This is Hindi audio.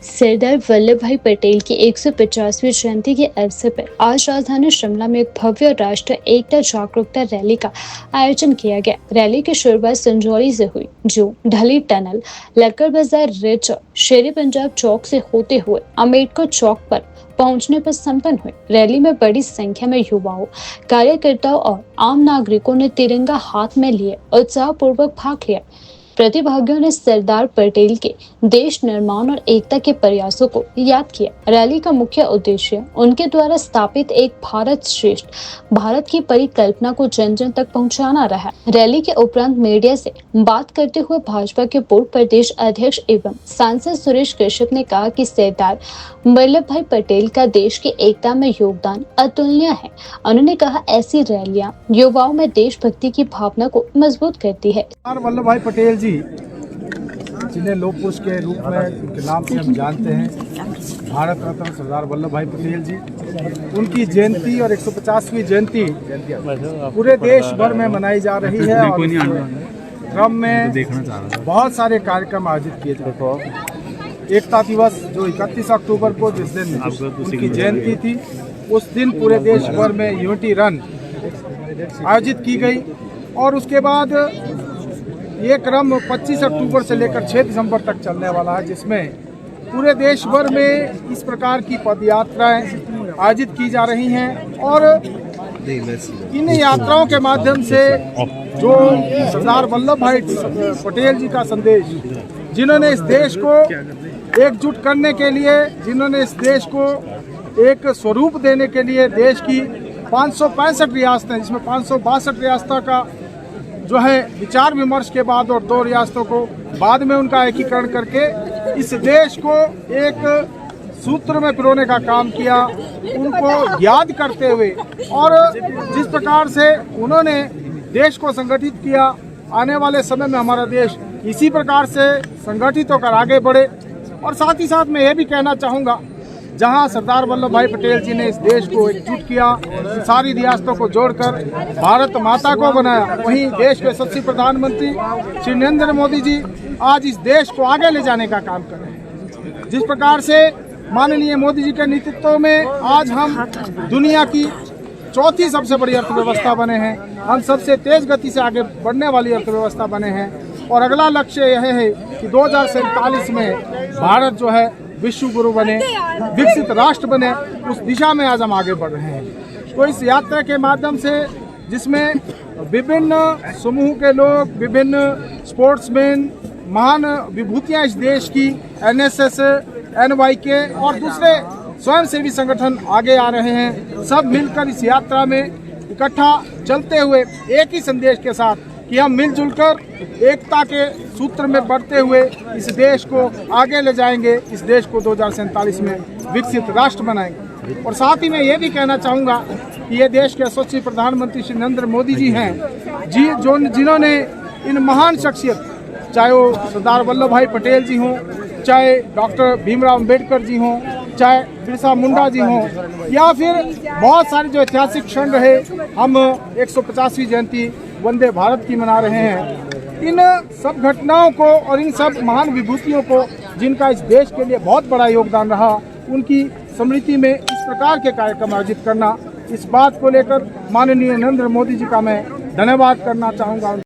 सरदार वल्लभ भाई पटेल की 150वीं जयंती के अवसर पर आज राजधानी शिमला में एक भव्य राष्ट्र एकता जागरूकता रैली का आयोजन किया गया। रैली की शुरुआत संजौली से हुई, जो ढली टनल, लक्कड़ बाजार रिज और शेरे पंजाब चौक से होते हुए अम्बेडकर चौक पर पहुंचने पर संपन्न हुई। रैली में बड़ी संख्या में युवाओं, कार्यकर्ताओं और आम नागरिकों ने तिरंगा हाथ में लिए उत्साहपूर्वक भाग लिया। प्रतिभागियों ने सरदार पटेल के देश निर्माण और एकता के प्रयासों को याद किया। रैली का मुख्य उद्देश्य उनके द्वारा स्थापित एक भारत श्रेष्ठ भारत की परिकल्पना को जन जन तक पहुंचाना रहा। रैली के उपरांत मीडिया से बात करते हुए भाजपा के पूर्व प्रदेश अध्यक्ष एवं सांसद सुरेश कश्यप ने कहा कि सरदार वल्लभ भाई पटेल का देश की एकता में योगदान अतुलनीय है। उन्होंने कहा, ऐसी रैलियां युवाओं में देशभक्ति की भावना को मजबूत करती है। सरदार वल्लभ भाई पटेल जी, जिन्हें लोक पुरुष के रूप में उनके नाम से हम जानते हैं, भारत रत्न सरदार वल्लभ भाई पटेल जी, उनकी जयंती और 150वीं जयंती पूरे देश भर में मनाई जा रही है। और क्रम में बहुत सारे कार्यक्रम आयोजित किए जाते हैं। एकता दिवस जो 31 अक्टूबर को, जिस दिन उनकी जयंती थी, उस दिन पूरे देश भर में यूनिटी रन आयोजित की गई। और उसके बाद ये क्रम 25 अक्टूबर से लेकर 6 दिसंबर तक चलने वाला है, जिसमें पूरे देश भर में इस प्रकार की पद यात्राएं आयोजित की जा रही हैं। और इन यात्राओं के माध्यम से जो सरदार वल्लभ भाई पटेल जी का संदेश, जिन्होंने इस देश को एकजुट करने के लिए, जिन्होंने इस देश को एक स्वरूप देने के लिए देश की 565 रियासतें, जिसमें 562 रियासतों का जो है विचार विमर्श के बाद और 2 रियासतों को बाद में उनका एकीकरण करके इस देश को एक सूत्र में पिरोने का काम किया, उनको याद करते हुए। और जिस प्रकार से उन्होंने देश को संगठित किया, आने वाले समय में हमारा देश इसी प्रकार से संगठित होकर आगे बढ़े। और साथ ही साथ मैं ये भी कहना चाहूँगा, जहां सरदार वल्लभ भाई पटेल जी ने इस देश को एकजुट किया, सारी रियासतों को जोड़कर भारत माता को बनाया, वहीं देश के यशस्वी प्रधानमंत्री श्री नरेंद्र मोदी जी आज इस देश को आगे ले जाने का काम कर रहे हैं। जिस प्रकार से माननीय मोदी जी के नेतृत्व में आज हम दुनिया की 4थी सबसे बड़ी अर्थव्यवस्था बने हैं, हम सबसे तेज गति से आगे बढ़ने वाली अर्थव्यवस्था बने हैं। और अगला लक्ष्य यह है कि 2047 में भारत जो है विश्व गुरु बने, विकसित राष्ट्र बने, उस दिशा में आज हम आगे बढ़ रहे हैं। तो इस यात्रा के माध्यम से, जिसमें विभिन्न समूह के लोग, विभिन्न स्पोर्ट्समैन, महान विभूतियां इस देश की, NSS, NYK और दूसरे स्वयंसेवी संगठन आगे आ रहे हैं, सब मिलकर इस यात्रा में इकट्ठा चलते हुए एक ही संदेश के साथ कि हम मिलजुल कर एकता के सूत्र में बढ़ते हुए इस देश को आगे ले जाएंगे, इस देश को 2047 में विकसित राष्ट्र बनाएंगे। और साथ ही मैं ये भी कहना चाहूँगा कि ये देश के यशस्वी प्रधानमंत्री श्री नरेंद्र मोदी जी हैं, जिन्होंने इन महान शख्सियत, चाहे वो सरदार वल्लभ भाई पटेल जी हों, चाहे डॉक्टर भीमराव अम्बेडकर जी हों, चाहे बिरसा मुंडा जी हों, या फिर बहुत सारे जो ऐतिहासिक क्षण रहे, हम 150वीं जयंती वंदे भारत की मना रहे हैं। इन सब घटनाओं को और इन सब महान विभूतियों को, जिनका इस देश के लिए बहुत बड़ा योगदान रहा, उनकी स्मृति में इस प्रकार के कार्यक्रम आयोजित करना, इस बात को लेकर माननीय नरेंद्र मोदी जी का मैं धन्यवाद करना चाहूँगा।